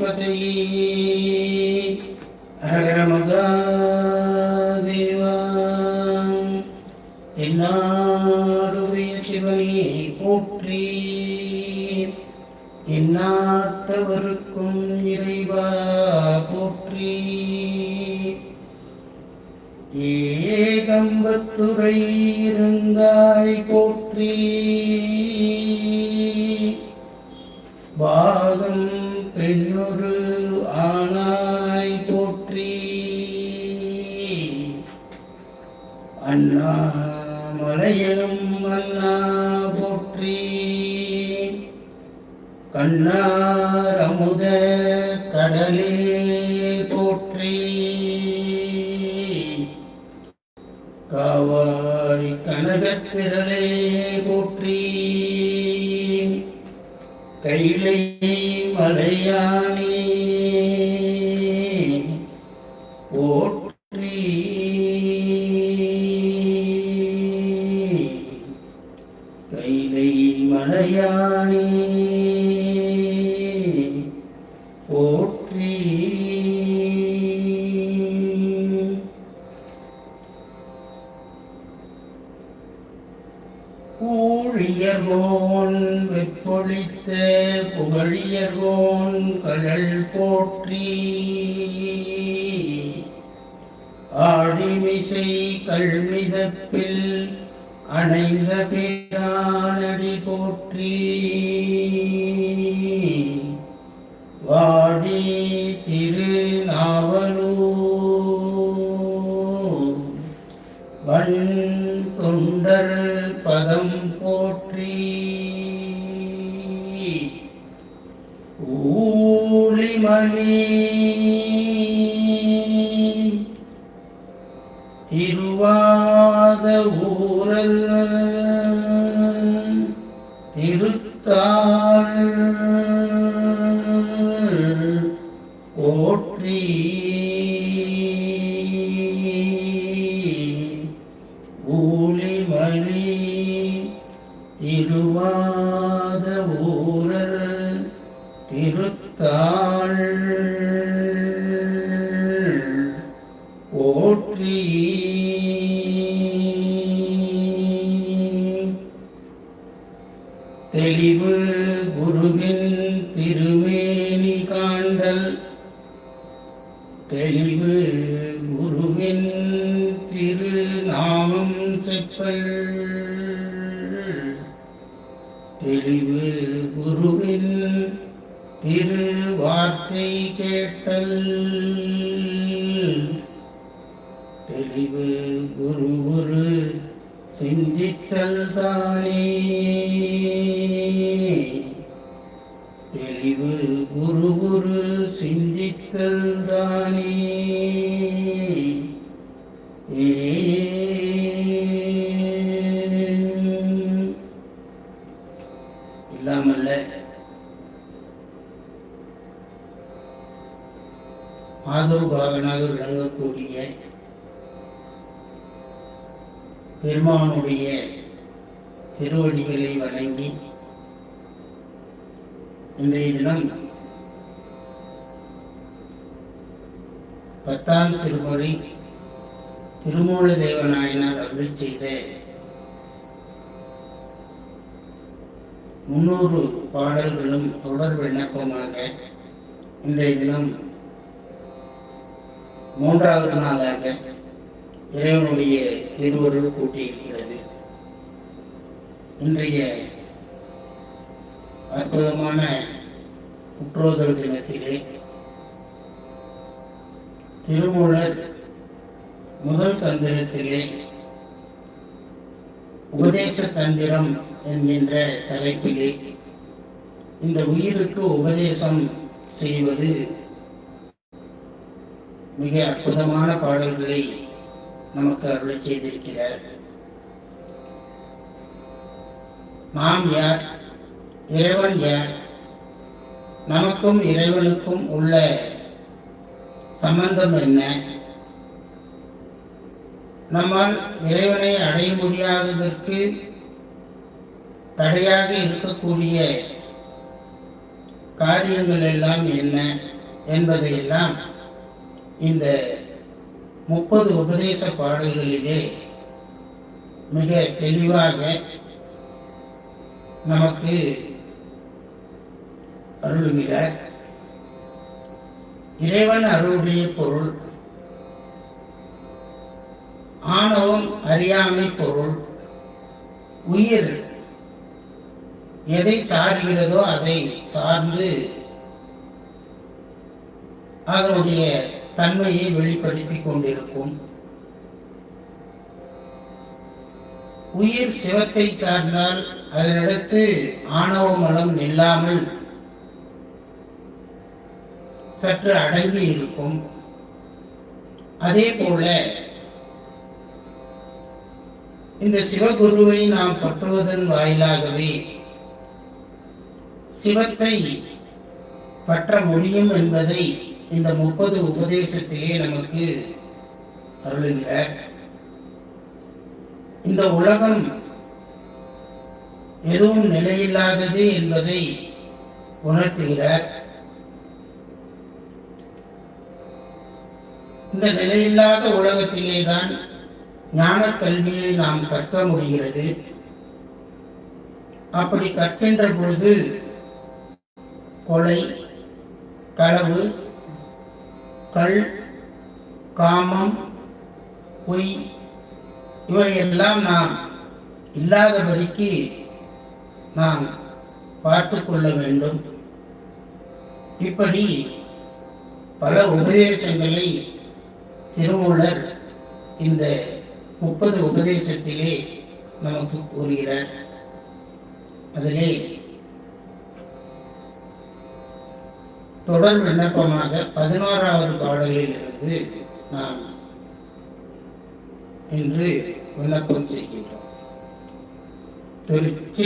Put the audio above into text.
பதையே அரகர மகாதேவா. என்னாருடைய சிவனே போற்றி, எந்நாட்டவருக்கும் இறைவா போற்றி. ஏகம்பத்துரை இருந்தாய் போற்றி, பாகம் பெண்ணொரு ஆனாய் போற்றி. அண்ணாமலையனும் அண்ணா போற்றி, கண்ணார் அமுத கடலே போற்றி. காவாய் கனகத்திரளே போற்றி, கைலை மலையானே போற்றி. கைலை மலையானே போற்றி. ஊழியர்கோன் வெப்பொழித்த புகழியர்கோன் கழல் போற்றி. ஆழிமிசை கல்மிதப்பில் அணைந்த பேரானடி போற்றி. வாடி திருநாவலூர் வன் தொண்டர் பதம் போற்றி. ஊழிமணி திருவாத ஊரல் திருத்தாள் போற்றி. ஊழிமணி திருவாத ஊரல் திருத்தாள் போற்றி. தெளிவு குருவின் திருமேனி காண்டல், தெளிவு குருவின் திருநாமம் செப்பல், தெளிவு குருவின் திருவார்த்தை கேட்டல், தெளிவு குரு குரு சிந்தித்தல் தானே, தெளிவு குரு குரு சிந்தித்தல் தானே. இல்லாமல்ல ஆதரவாகனாக விளங்கக்கூடிய பெருமானுடைய திருவடிகளை வணங்கி இன்றைய தினம் 10ஆம் திருமுறை திருமூல தேவநாயனார் அருள் செய்த 300 பாடல்களும் தொடர் விண்ணப்பமாக இன்றைய தினம் 3வது நாளாக இறைவனுடைய திருவருள் கூட்டியிருக்கிறது. இன்றைய அற்புதமான முற்றோதல் தினத்திலே திருமூலர் முதல் தந்திரத்திலே உபதேச தந்திரம் என்கின்ற தலைப்பிலே இந்த உயிருக்கு உபதேசம் செய்வது மிக அற்புதமான பாடல்களை நமக்கு அருள் செய்திருக்கிறார். நாம் யார், இறைவன் யார், நமக்கும் இறைவனுக்கும் உள்ள சம்பந்தம் என்ன, நம்மால் இறைவனை அடைய முடியாததற்கு தடையாக இருக்கக்கூடிய காரியங்கள் எல்லாம் என்ன என்பதையெல்லாம் இந்த 30 உபதேச பாடல்களிலே மிக தெளிவாக நமக்கு அருளுகிறார். இறைவன் அருளுடைய பொருள், ஆணவம் அறியாமை பொருள், உயிர் எதை சார்கிறதோ அதை சார்ந்து அதனுடைய தன்மையை வெளிப்படுத்திக் கொண்டிருக்கும். உயிர் சிவத்தை சார்ந்தால் அதனிடத்து ஆணவ மலம் நில்லாமல் சற்று அடங்கி இருக்கும். அதே போல இந்த சிவகுருவை நாம் பற்றுவதன் வாயிலாகவே சிவத்தை பற்ற முடியும் என்பதை இந்த 30 உபதேசத்திலே நமக்கு அருளுகிறார். இந்த உலகம் எதுவும் நிலையில்லாதது என்பதை உணர்த்துகிறார். இந்த நிலையில்லாத உலகத்திலேதான் ஞான கல்வியை நாம் கற்க முடிகிறது. அப்படி கற்கின்ற பொழுது கொலை, களவு, கள், காமம், பொய் இவையெல்லாம் நாம் இல்லாதபடிக்கு நாம் பார்த்து கொள்ள வேண்டும். இப்படி பல உபதேசங்களை திருமூலர் இந்த 30 உபதேசத்திலே நமக்கு கூறுகிறார். அதிலே தொடர் விண்ணப்பமாக 11வது பாடலில் இருந்து நாம் இன்று விண்ணப்பம் செய்கிறோம். திருச்சி